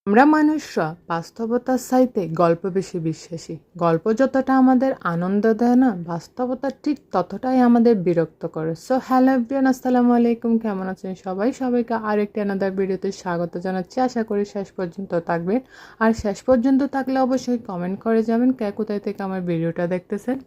আমরা মানুষরা বাস্তবতার চাইতে গল্প বেশি বিশ্বাসী। গল্প যতটা আমাদের আনন্দ দেয় না, বাস্তবতা ঠিক ততটাই আমাদের বিরক্ত করে। সো হ্যালো এভরিওয়ান, আসসালামু আলাইকুম। কেমন আছেন সবাই? সবাইকে আরেকটি আনাদার ভিডিওতে স্বাগত জানাচ্ছি। আশা করি শেষ পর্যন্ত থাকবেন। আর শেষ পর্যন্ত থাকলে অবশ্যই কমেন্ট করে যাবেন কে কোথায় থেকে আমার ভিডিওটা দেখতেছেন।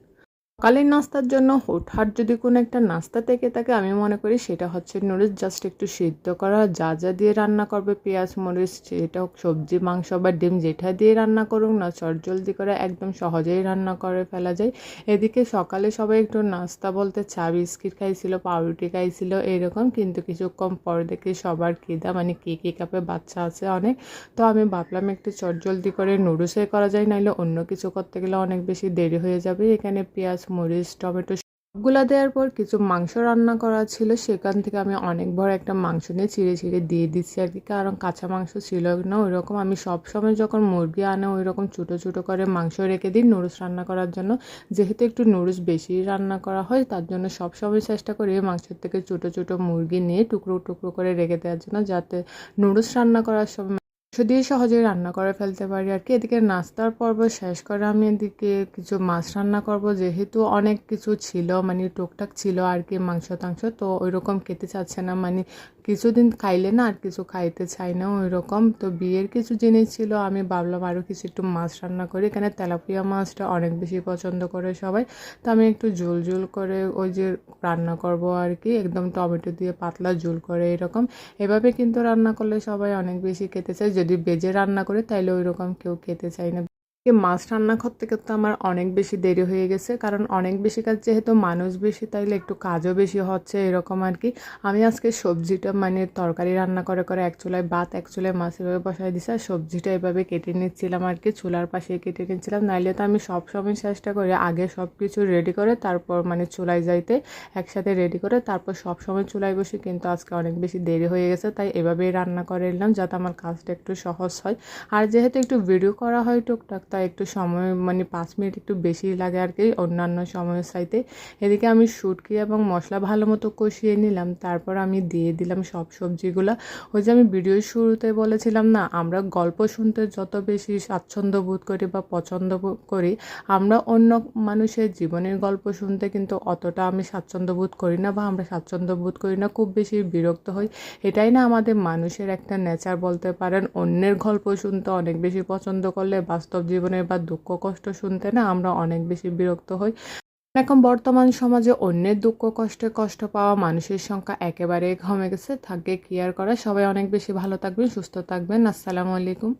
সকালের নাস্তার জন্য হুটহাট যদি কোনো একটা নাস্তা থেকে থাকে, আমি মনে করি সেটা হচ্ছে নুডলস। জাস্ট একটু সিদ্ধ করা, যা যা দিয়ে রান্না করবে, পেঁয়াজ মরিচ, যেটা হোক, সবজি মাংস বা ডিম যেটা দিয়ে রান্না করুক না, চটজলদি করে একদম সহজেই রান্না করে ফেলা যায়। এদিকে সকালে সবাই একটু নাস্তা বলতে চা বিস্কিট খাইছিল, পাউরুটি খাইছিল এরকম, কিন্তু কিছুক্ষণ পর দেখি সবার খিদা, মানে কি কাপে বাচ্চা আছে অনেক। তো আমি ভাবলাম একটু চটজলদি করে নুডলসে করা যায়, নাহলে অন্য কিছু করতে গেলে অনেক বেশি দেরি হয়ে যাবে। এখানে পেঁয়াজ মরিচ টমেটো সবগুলা দেওয়ার পর কিছু মাংস রান্না করা ছিল, সেখান থেকে আমি অনেক বড় একটা মাংস নিয়ে চিড়ে চিড়ে দিয়ে দিচ্ছি আর কি, কারণ কাঁচা মাংস ছিল না ওইরকম। আমি সবসময় যখন মুরগি আনে ওই রকম ছোটো ছোটো করে মাংস রেখে দিই নুডলস রান্না করার জন্য। যেহেতু একটু নুডলস বেশি রান্না করা হয়, তার জন্য সবসময় চেষ্টা করি মাংসের থেকে ছোটো ছোটো মুরগি নিয়ে টুকরো টুকরো করে রেখে দেওয়ার জন্য, যাতে নুডলস রান্না করার সময় দিয়ে সহজেই রান্না করে ফেলতে পারি আর কি। এদিকে নাস্তার পর্ব শেষ করে আমি এদিকে কিছু মাছ রান্না করব, যেহেতু অনেক কিছু ছিল, মানে টুকটাক ছিল আর কি, মাংস টাংস তো ওইরকম খেতে চাচ্ছে না, মানে কিছুদিন খাইলে না আর কিছু খাইতে চাই না ওই রকম। তো বিয়ের কিছু জিনিস ছিল, আমি ভাবলাম আরও কিছু একটু মাছ রান্না করি। এখানে তেলাপিয়া মাছটা অনেক বেশি পছন্দ করে সবাই, তো আমি একটু ঝোল ঝোল করে ওই যে রান্না করব আর কি, একদম টমেটো দিয়ে পাতলা ঝোল করে এরকম। এভাবে কিন্তু রান্না করলে সবাই অনেক বেশি খেতে চায়। যদি ভেজে রান্না করে তাইলে ওই রকম কেউ খেতে চায় না। মাছ রান্না করতে করতে আমার অনেক বেশি দেরি হয়ে গেছে, কারণ অনেক বেশি কাজ, যেহেতু মানুষ বেশি তাইলে একটু কাজও বেশি হচ্ছে এরকম আর কি। আমি আজকে সবজিটা মানে তরকারি রান্না করে করে এক চুলায় ভাত এক চুলায় মাছ এভাবে বসাই দিছি, আর সবজিটা এভাবে কেটে নিচ্ছিলাম আর কি, চুলার পাশে কেটে নিচ্ছিলাম। নাইলে তো আমি সবসময় চেষ্টা করি আগে সব কিছু রেডি করে তারপর মানে চুলায় যাইতে, একসাথে রেডি করে তারপর সবসময় চুলায় বসি, কিন্তু আজকে অনেক বেশি দেরি হয়ে গেছে, তাই এভাবেই রান্না করে নিলাম যাতে আমার কাজটা একটু সহজ হয়। আর যেহেতু একটু ভিডিও করা হয় টুকটাক, তাই একটু সময় মানে 5 মিনিট একটু বেশি লাগে আর কি অন্যান্য সময়ের চাইতে। এদিকে আমি শুটকি এবং মশলা ভালো মতো কষিয়ে নিলাম, তারপর আমি দিয়ে দিলাম সব সবজিগুলো। ওই যে আমি ভিডিওর শুরুতে বলেছিলাম না, আমরা গল্প শুনতে যত বেশি স্বাচ্ছন্দ্য বোধ করি বা পছন্দ করি, আমরা অন্য মানুষের জীবনের গল্প শুনতে কিন্তু অতটা আমি স্বাচ্ছন্দ্য বোধ করি না, বা আমরা স্বাচ্ছন্দ্য বোধ করি না, খুব বেশি বিরক্ত হই। এটাই না আমাদের মানুষের একটা নেচার বলতে পারেন, অন্যের গল্প শুনতে অনেক বেশি পছন্দ করলে বাস্তব জীবনের বা দুঃখ কষ্ট শুনতে না আমরা অনেক বেশি বিরক্ত হই। এখন বর্তমান সমাজে অন্যের দুঃখ কষ্টে কষ্ট পাওয়া মানুষের সংখ্যা একেবারেই কমে গেছে। থাকবে কেয়ার করা। সবাই অনেক বেশি ভালো থাকবেন, সুস্থ থাকবেন। আসসালামু আলাইকুম।